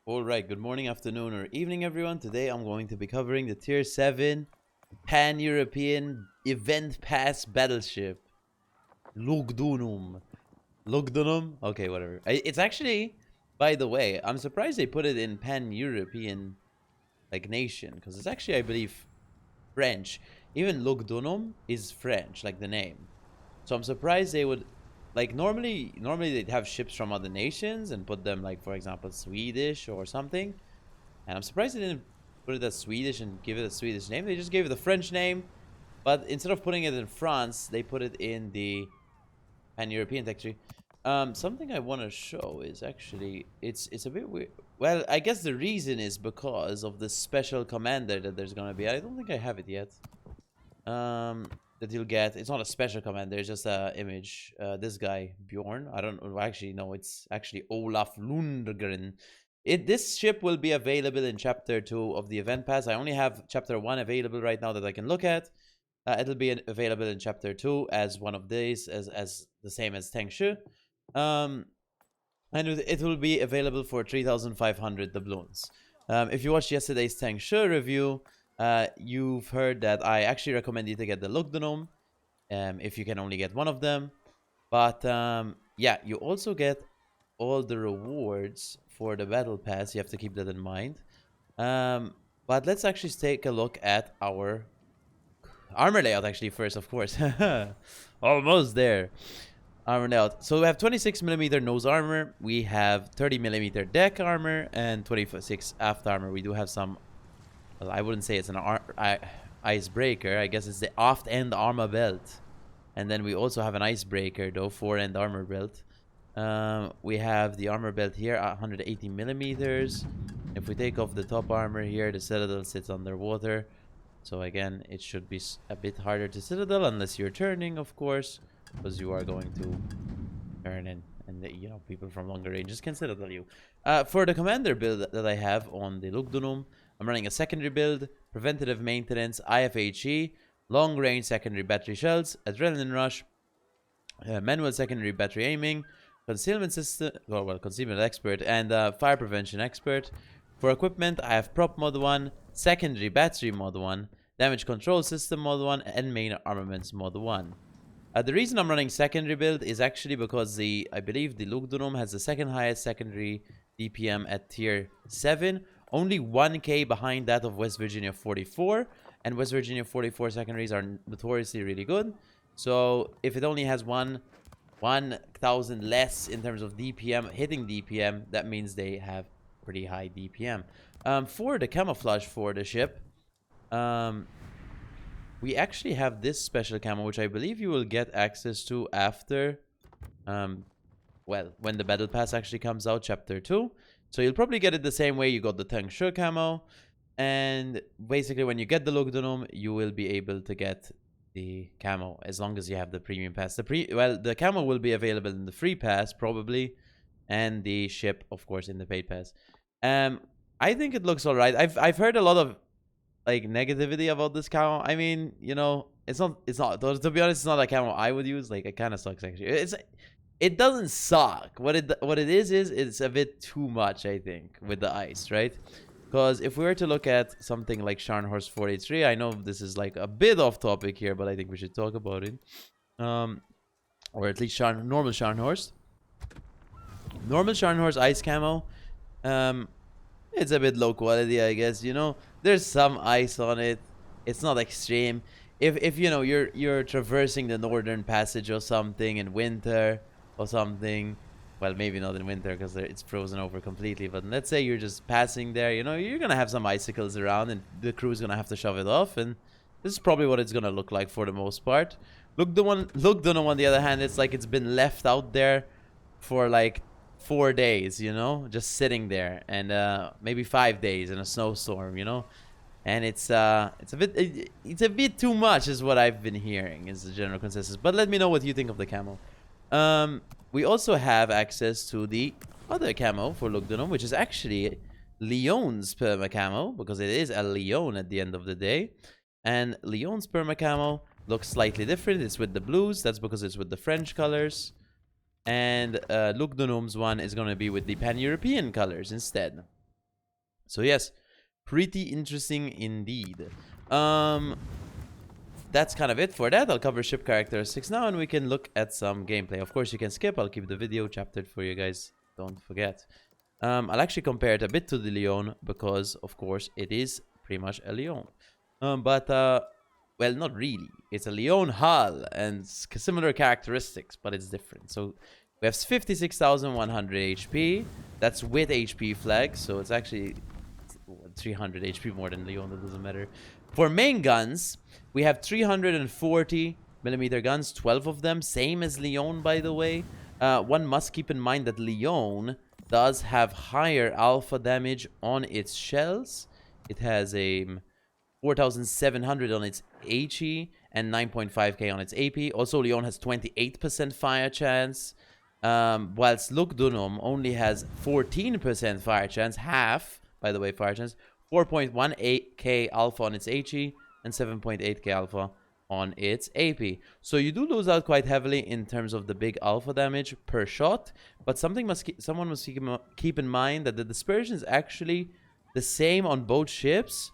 Alright, good morning, afternoon, or evening, everyone. Today I'm going to be covering the Tier 7 Pan-European Event Pass Battleship. Lugdunum. Lugdunum? Okay, whatever. It's actually, by the way, I'm surprised they put it in Pan-European, like, nation. Because it's actually, I believe, French. Even Lugdunum is French, like the name. So I'm surprised they would like normally they'd have ships from other nations and put them like, for example, Swedish or something. And I'm surprised they didn't put it as Swedish and give it a Swedish name. They just gave it a French name, but instead of putting it in France, they put it in the Pan-European territory. Something I want to show is actually it's a bit weird. Well, I guess the reason is because of the special commander that there's gonna be. I don't think I have it yet. That you'll get. It's not a special commander. It's just a image. This guy Bjorn. I don't know. Actually, no. It's actually Olaf Lundgren. This ship will be available in Chapter 2 of the Event Pass. I only have Chapter 1 available right now that I can look at. It'll be available in Chapter 2 as one of these, as the same as Teng Shu. And it will be available for 3,500 doubloons. If you watched yesterday's Teng Shu review, you've heard that I actually recommend you to get the Lugdunum, if you can only get one of them. But yeah, you also get all the rewards for the battle pass. You have to keep that in mind. But let's actually take a look at our armor layout actually first, of course. Almost there. Armor layout. So we have 26mm nose armor, we have 30mm deck armor, and 26 aft armor. We do have some, well, I wouldn't say it's an icebreaker. I guess it's the aft end armor belt. And then we also have an icebreaker, though, fore-end armor belt. We have the armor belt here at 180mm. If we take off the top armor here, the citadel sits underwater. So again, it should be a bit harder to citadel unless you're turning, of course, because you are going to turn in, and you know, people from longer ranges can citadel you. For the commander build that I have on the Lugdunum, I'm running a secondary build, preventative maintenance, IFHE, long range secondary battery shells, adrenaline rush, manual secondary battery aiming, concealment system, well, concealment expert, and fire prevention expert. For equipment, I have prop mod 1, secondary battery mod 1, damage control system mod 1, and main armaments mod 1. The reason I'm running secondary build is actually because I believe the Lugdunum has the second highest secondary DPM at tier 7, only 1k behind that of West Virginia 44, and West Virginia 44 secondaries are notoriously really good. So if it only has 1,000 less in terms of DPM, hitting DPM, that means they have pretty high DPM. For the camouflage for the ship, we actually have this special camo, which I believe you will get access to after, well, when the battle pass actually comes out, chapter 2. So you'll probably get it the same way you got the Teng Shu camo. And basically, when you get the Lugdunum, you will be able to get the camo as long as you have the premium pass. The camo will be available in the free pass probably, and the ship, of course, in the paid pass. I think it looks alright. I've heard a lot of like negativity about this camo. I mean, you know, it's not to be honest, it's not a camo I would use. Like, it kind of sucks actually. It doesn't suck. What it is it's a bit too much, I think, with the ice, right? Because if we were to look at something like Scharnhorst 43, I know this is like a bit off topic here, but I think we should talk about it. Or at least normal Scharnhorst. Normal Scharnhorst ice camo. It's a bit low quality, I guess. You know, there's some ice on it. It's not extreme. If you know you're traversing the northern passage or something in winter or something, well, maybe not in winter because it's frozen over completely, but let's say you're just passing there, you know, you're gonna have some icicles around and the crew's gonna have to shove it off, and this is probably what it's gonna look like for the most part. Lugdunum, on the other hand, it's like it's been left out there for like 4 days, you know, just sitting there, and maybe 5 days in a snowstorm, you know, and it's a bit too much is what I've been hearing is the general consensus. But let me know what you think of the camo. We also have access to the other camo for Lugdunum, which is actually Lyon's perma camo, because it is a Lyon at the end of the day. And Lyon's perma camo looks slightly different. It's with the blues. That's because it's with the French colors. And Lugdunum's one is going to be with the Pan-European colors instead. So yes, pretty interesting indeed. That's kind of it for that. I'll cover ship characteristics now, and we can look at some gameplay. Of course, you can skip. I'll keep the video chaptered for you guys. Don't forget. I'll actually compare it a bit to the Lyon because, of course, it is pretty much a Lyon. Well, not really. It's a Lyon hull and similar characteristics, but it's different. So we have 56,100 HP. That's with HP flag, so it's actually 300 HP more than Lyon. That doesn't matter. For main guns, we have 340mm guns, 12 of them, same as Lyon, by the way. One must keep in mind that Lyon does have higher alpha damage on its shells. It has a 4,700 on its HE and 9.5k on its AP. Also, Lyon has 28% fire chance, whilst Lugdunum only has 14% fire chance, half, by the way, fire chance, 4.18k alpha on its HE and 7.8k alpha on its AP. So you do lose out quite heavily in terms of the big alpha damage per shot, but someone must keep in mind that the dispersion is actually the same on both ships,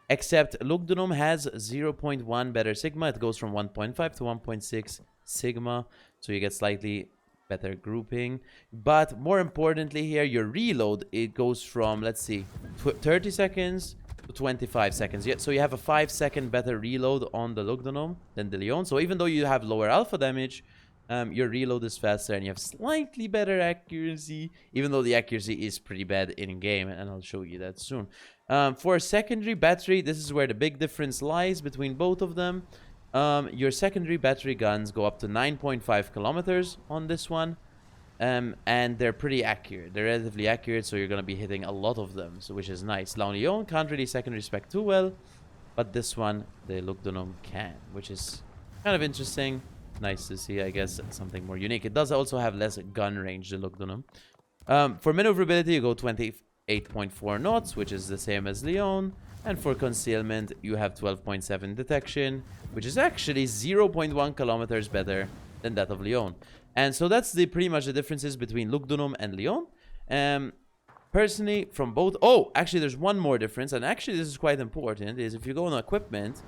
except Lugdunum has 0.1 better sigma. It goes from 1.5 to 1.6 sigma, so you get slightly better grouping. But more importantly here, your reload, it goes from, let's see, 30 seconds to 25 seconds. Yeah, so you have a 5-second better reload on the Lugdunum than the Lyon. So even though you have lower alpha damage, your reload is faster and you have slightly better accuracy, even though the accuracy is pretty bad in game, and I'll show you that soon. For secondary battery, this is where the big difference lies between both of them. Your secondary battery guns go up to 9.5 kilometers on this one, and they're pretty accurate. They're relatively accurate, so you're going to be hitting a lot of them, so which is nice. Lyon can't really secondary spec too well, but this one, the Lugdunum can, which is kind of interesting. Nice to see, I guess, something more unique. It does also have less gun range, the Lugdunum. For maneuverability, you go 28.4 knots, which is the same as Lyon. And for concealment, you have 12.7 detection, which is actually 0.1 kilometers better than that of Lyon. And so that's pretty much the differences between Lugdunum and Lyon. Personally, from both... Oh, actually, there's one more difference. And actually, this is quite important. Is if you go on equipment,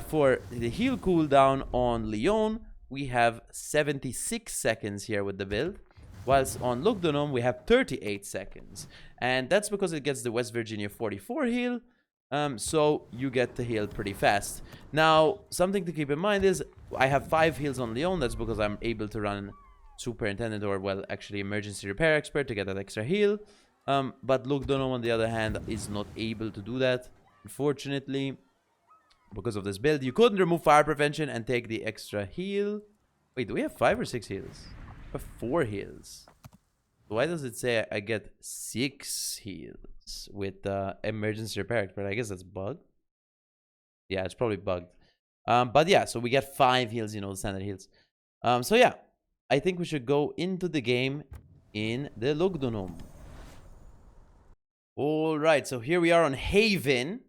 for the heal cooldown on Lyon, we have 76 seconds here with the build. Whilst on Lugdunum, we have 38 seconds. And that's because it gets the West Virginia 44 heal. So you get the heal pretty fast. Now, something to keep in mind is I have 5 heals on Lyon. That's because I'm able to run Superintendent or, well, actually Emergency Repair Expert to get that extra heal. But Lugdunum, on the other hand, is not able to do that, unfortunately, because of this build. You couldn't remove Fire Prevention and take the extra heal. Wait, do we have 5 or 6 heals? We have 4 heals. Why does it say I get 6 heals with Emergency Repair Expert? I guess that's bugged. Yeah, it's probably bugged. But yeah, so we get 5 heals, you know, the standard heals. So yeah, I think we should go into the game in the Lugdunum. Alright, so here we are on Haven.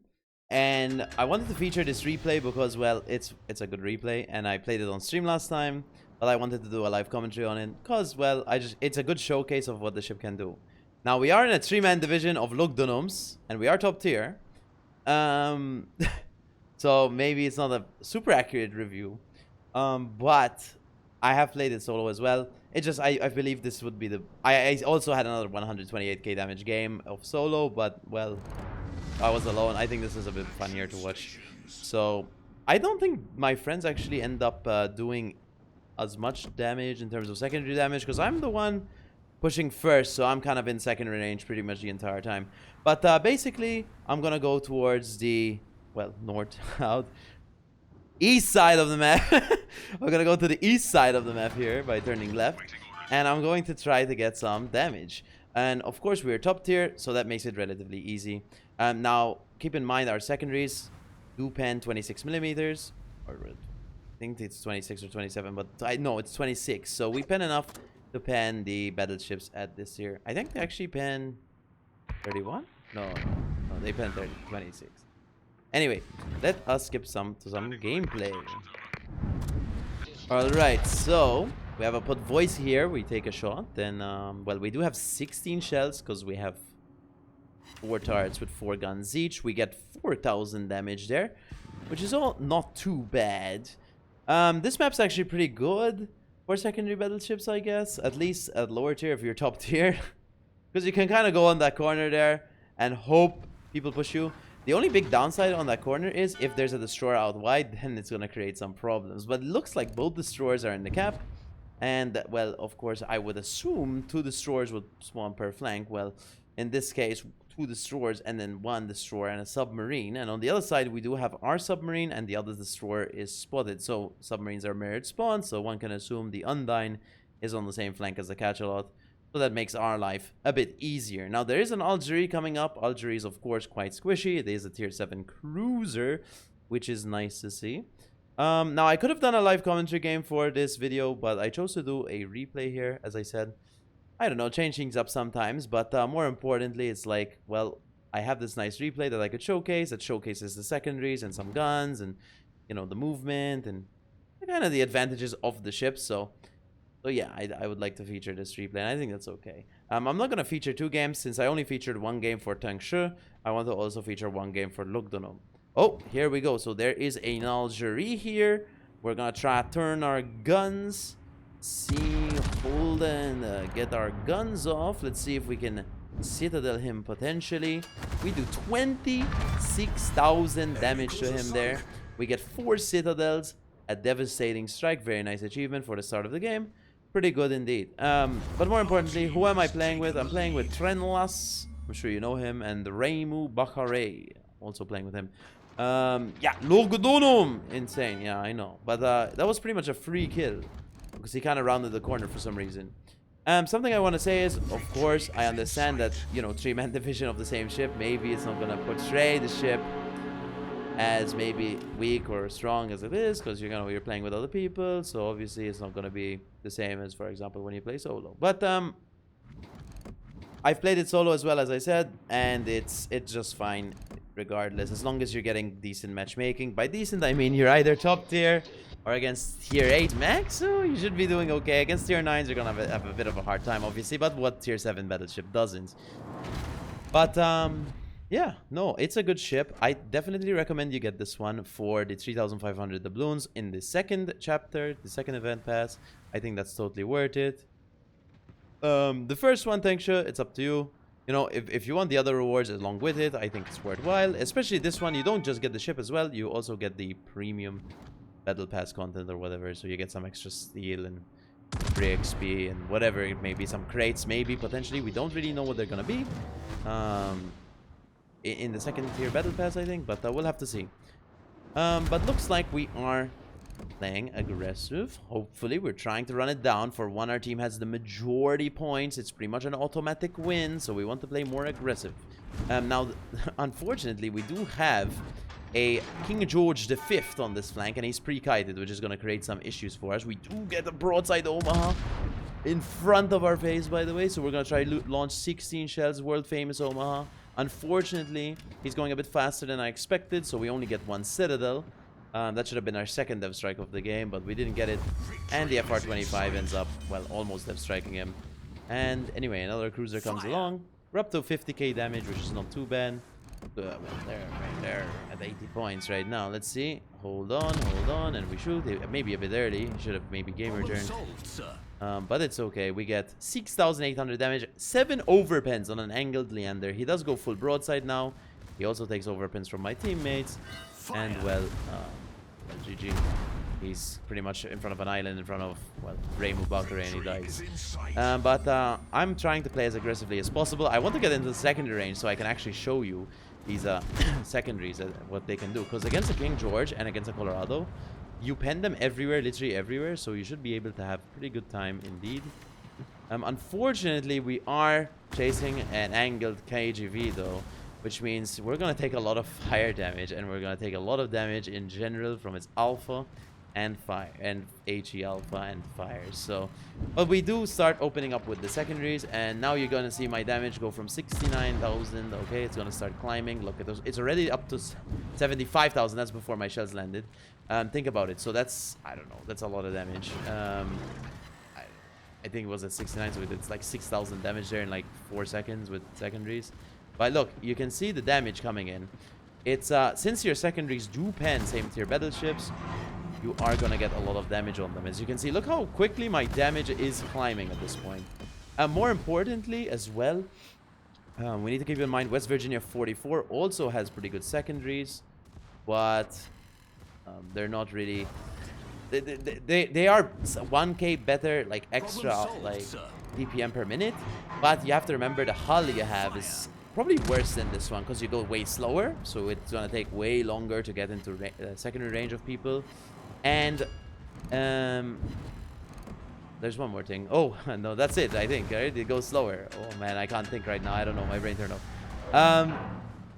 And I wanted to feature this replay because, well, it's a good replay. And I played it on stream last time. But I wanted to do a live commentary on it because, well, it's a good showcase of what the ship can do. Now, we are in a 3-man division of Lugdunums, and we are top tier. So maybe it's not a super accurate review. But I have played it solo as well. It just, I believe this would be the... I also had another 128k damage game of solo, but, well, I was alone. I think this is a bit funnier to watch. So, I don't think my friends actually end up doing as much damage in terms of secondary damage, because I'm the one pushing first, so I'm kind of in secondary range pretty much the entire time. But basically, I'm gonna go towards the, well, north, out, east side of the map. I'm gonna go to the east side of the map here by turning left, and I'm going to try to get some damage. And of course, we're top tier, so that makes it relatively easy. Now, keep in mind our secondaries do pen 26mm, or I think it's 26 or 27, but I know it's 26. So we pen enough to pen the battleships at this tier. I think they actually pen 31? No, they pen 26. Anyway, let us skip to some gameplay. Alright, so we have a put voice here. We take a shot. Then, well, we do have 16 shells because we have 4 turrets with 4 guns each. We get 4,000 damage there, which is all not too bad. This map's actually pretty good for secondary battleships, I guess. At least at lower tier if you're top tier. Because you can kind of go on that corner there and hope people push you. The only big downside on that corner is if there's a destroyer out wide, then it's going to create some problems. But it looks like both destroyers are in the cap. And, well, of course, I would assume 2 destroyers would spawn per flank. Well, in this case, 2 destroyers and then 1 destroyer and a submarine. And on the other side, we do have our submarine and the other destroyer is spotted. So submarines are mirrored spawn, so one can assume the Undyne is on the same flank as the Cachalot. So that makes our life a bit easier. Now, there is an Algerie coming up. Algerie is, of course, quite squishy. It is a tier 7 cruiser, which is nice to see. Now, I could have done a live commentary game for this video, but I chose to do a replay here, as I said. I don't know, change things up sometimes, but more importantly, it's like, well, I have this nice replay that I could showcase that showcases the secondaries and some guns and, you know, the movement and kind of the advantages of the ship. So yeah, I would like to feature this replay, and I think that's okay. I'm not going to feature 2 games, since I only featured 1 game for Tangshe. I want to also feature 1 game for Lugdunum. Oh, here we go. So there is an Algerie here. We're going to try to turn our guns. See, hold and get our guns off. Let's see if we can citadel him potentially. We do 26,000 damage to him there. We get 4 citadels. A devastating strike. Very nice achievement for the start of the game. Pretty good indeed. But more importantly, who am I playing with? I'm playing with Trenlas. I'm sure you know him. And Raimu Bakare. Also playing with him. Yeah, Lugdunum. Insane. Yeah, I know. But that was pretty much a free kill. Because he kind of rounded the corner for some reason. Something I want to say is, of course, I understand that, you know, 3-man division of the same ship. Maybe it's not going to portray the ship as maybe weak or strong as it is, because you're playing with other people, so obviously it's not going to be the same as, for example, when you play solo. But I've played it solo as well, as I said, and it's just fine regardless, as long as you're getting decent matchmaking. By decent, I mean you're either top tier or against tier 8 max, so you should be doing okay. Against tier 9s, you're gonna have a bit of a hard time, obviously, but what tier 7 battleship doesn't? But yeah, no, it's a good ship. I definitely recommend you get this one for the 3,500 doubloons in the second chapter, the second event pass. I think that's totally worth it. The first one, thanks, it's up to you. You know, if you want the other rewards along with it, I think it's worthwhile. Especially this one, you don't just get the ship as well, you also get the premium battle pass content or whatever. So you get some extra steel and free XP and whatever it may be. Some crates, maybe, potentially. We don't really know what they're gonna be. In the second tier battle pass, I think, but we'll have to see. But looks like we are playing aggressive. Hopefully we're trying to run it down. For one, our team has the majority points. It's pretty much an automatic win, so we want to play more aggressive. Now unfortunately we do have a King George V on this flank, and he's pre-kited, which is going to create some issues for us. We do get a broadside Omaha in front of our face, by the way, so we're going to try to launch 16 shells, world famous Omaha. Unfortunately, he's going a bit faster than I expected, so we only get 1 citadel. That should have been our second dev strike of the game, but we didn't get it. And the FR-25 ends up, well, almost dev striking him. And anyway, another cruiser comes along. We're up to 50k damage, which is not too bad. Well, right there, at 80 points right now. Let's see. Hold on, and we shoot. Maybe a bit early. Should have maybe game return. But it's okay. We get 6,800 damage, 7 overpens on an angled Leander. He does go full broadside now. He also takes overpens from my teammates. And, well, GG. He's pretty much in front of an island, in front of, well, Raimu Bakare, and he dies. But I'm trying to play as aggressively as possible. I want to get into the secondary range so I can actually show you these secondaries, what they can do. Because against a King George and against a Colorado, you pen them everywhere, literally everywhere, so you should be able to have pretty good time indeed. Unfortunately, we are chasing an angled KGV though, which means we're going to take a lot of fire damage, and we're going to take a lot of damage in general from its alpha and fire, and HE alpha and fire. So, but we do start opening up with the secondaries, and now you're going to see my damage go from 69,000. Okay, it's going to start climbing. Look at those. It's already up to 75,000. That's before my shells landed. Think about it. So that's, I don't know, that's a lot of damage. I think it was at 69, so it's like 6,000 damage there in like 4 seconds with secondaries. But look, you can see the damage coming in. It's since your secondaries do pen same tier battleships, you are gonna get a lot of damage on them. As you can see, look how quickly my damage is climbing at this point. More importantly as well, we need to keep in mind West Virginia 44 also has pretty good secondaries, but they're not really. They are 1k better, like extra, like DPM per minute, but you have to remember the hull you have is probably worse than this one because you go way slower, so it's gonna take way longer to get into secondary range of people. And there's one more thing. Oh no, that's it. I think right? It goes slower. Oh man, I can't think right now. I don't know. My brain turned off.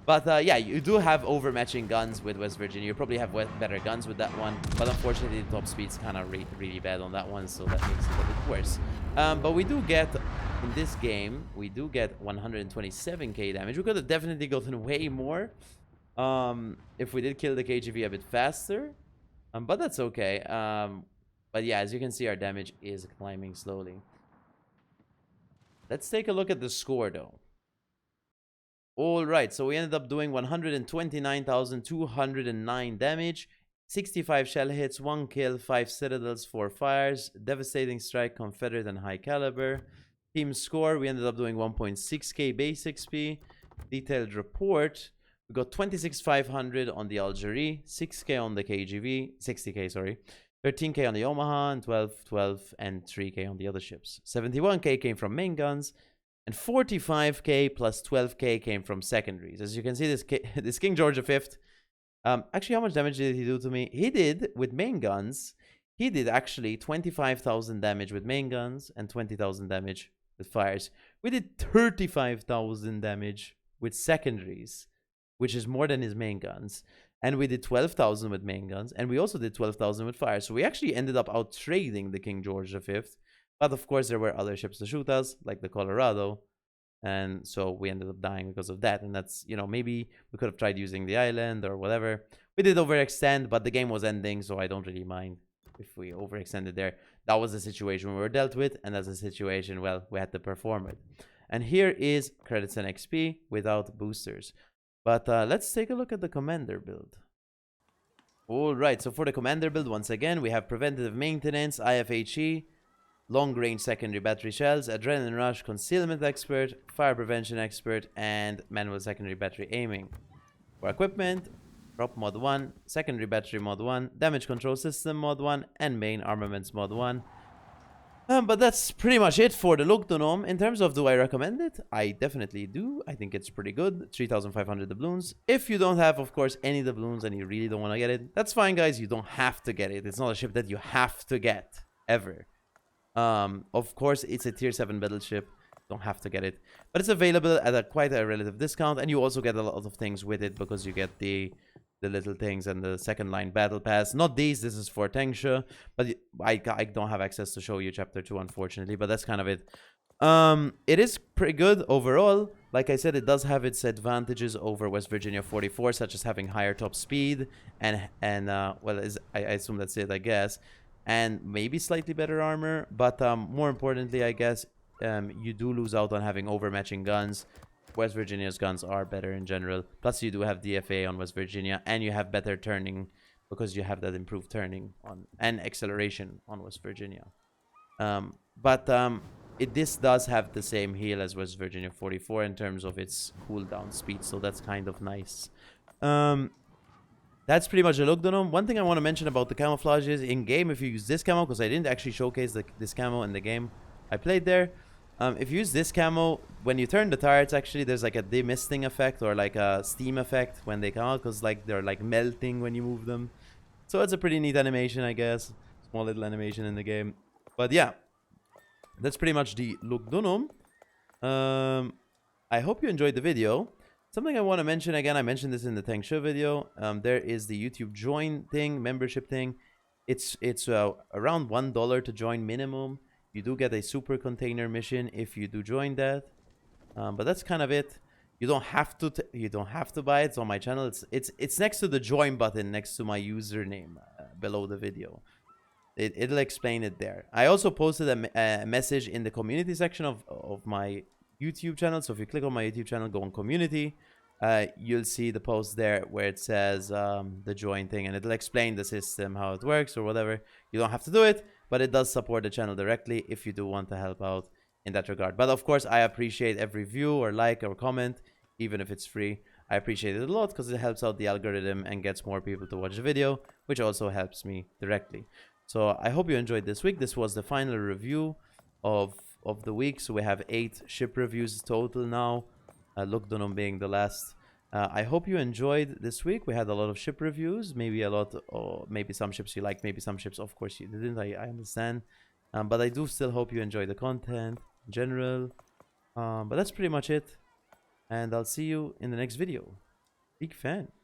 But yeah, you do have overmatching guns with West Virginia. You probably have better guns with that one. But unfortunately, the top speed's kind of really bad on that one, so that makes it a bit worse. But we do get, in this game, we do get 127k damage. We could have definitely gotten way more if we did kill the KGV a bit faster. But that's okay. But yeah, as you can see, our damage is climbing slowly. Let's take a look at the score, though. Alright, so we ended up doing 129,209 damage, 65 shell hits, 1 kill, 5 citadels, 4 fires, devastating strike, Confederate and high caliber. Team score, we ended up doing 1.6k base XP. Detailed report, we got 26,500 on the Algerie, 6k on the KGV, 60k, sorry. 13k on the Omaha, and 12, and 3k on the other ships. 71k came from main guns, and 45k plus 12k came from secondaries. As you can see, this King George V, actually, how much damage did he do to me? He did, with main guns, he did actually 25,000 damage with main guns and 20,000 damage with fires. We did 35,000 damage with secondaries, which is more than his main guns. And we did 12,000 with main guns, and we also did 12,000 with fire. So we actually ended up out-trading the King George V. But of course, there were other ships to shoot us, like the Colorado. And so we ended up dying because of that. And that's, you know, maybe we could have tried using the island or whatever. We did overextend, but the game was ending, so I don't really mind if we overextended there. That was the situation we were dealt with, and that's a situation, well, we had to perform it. And here is credits and XP without boosters. But let's take a look at the commander build. Alright, so for the commander build, once again, we have preventative maintenance, IFHE, long-range secondary battery shells, adrenaline rush, concealment expert, fire prevention expert, and manual secondary battery aiming. For equipment, prop mod 1, secondary battery mod 1, damage control system mod 1, and main armaments mod 1. But that's pretty much it for the Lugdunum. In terms of do I recommend it? I definitely do. I think it's pretty good. 3,500 doubloons. If you don't have, of course, any doubloons and you really don't want to get it, that's fine, guys. You don't have to get it. It's not a ship that you have to get, ever. Of course, it's a tier 7 battleship. Don't have to get it. But it's available at quite a relative discount. And you also get a lot of things with it because you get the little things and the second line battle pass. Not these, this is for Tengsha, but I don't have access to show you chapter 2, unfortunately, but that's kind of it. It is pretty good overall. Like I said, it does have its advantages over West Virginia 44, such as having higher top speed and well, I assume that's it, I guess, and maybe slightly better armor, but more importantly, I guess, you do lose out on having overmatching guns. West Virginia's guns are better in general. Plus, you do have DFA on West Virginia, and you have better turning because you have that improved turning on and acceleration on West Virginia. This does have the same heal as West Virginia 44 in terms of its cooldown speed, so that's kind of nice. That's pretty much a Lugdunum. One thing I want to mention about the camouflage is in game, if you use this camo, because I didn't actually showcase this camo in the game I played there. If you use this camo, when you turn the turrets, actually, there's like a demisting effect or like a steam effect when they come out, because like they're like melting when you move them. So it's a pretty neat animation, I guess. Small little animation in the game. But yeah, that's pretty much the Lugdunum. I hope you enjoyed the video. Something I want to mention again, I mentioned this in the Tengsha video. There is the YouTube join thing, membership thing. It's around $1 to join minimum. You do get a super container mission if you do join that, but that's kind of it. You don't have to. You don't have to buy it. It's on my channel. It's next to the join button, next to my username below the video. It'll explain it there. I also posted a message in the community section of my YouTube channel. So if you click on my YouTube channel, go on community, you'll see the post there where it says the join thing, and it'll explain the system, how it works or whatever. You don't have to do it, but it does support the channel directly if you do want to help out in that regard. But of course, I appreciate every view or like or comment, even if it's free. I appreciate it a lot because it helps out the algorithm and gets more people to watch the video, which also helps me directly. So I hope you enjoyed this week. This was the final review of the week. So we have 8 ship reviews total now, Lugdunum being the last. I hope you enjoyed this week. We had a lot of ship reviews, maybe a lot, or maybe some ships you liked, maybe some ships of course you didn't. I understand, but I do still hope you enjoy the content in general. But that's pretty much it, and I'll see you in the next video. Big fan.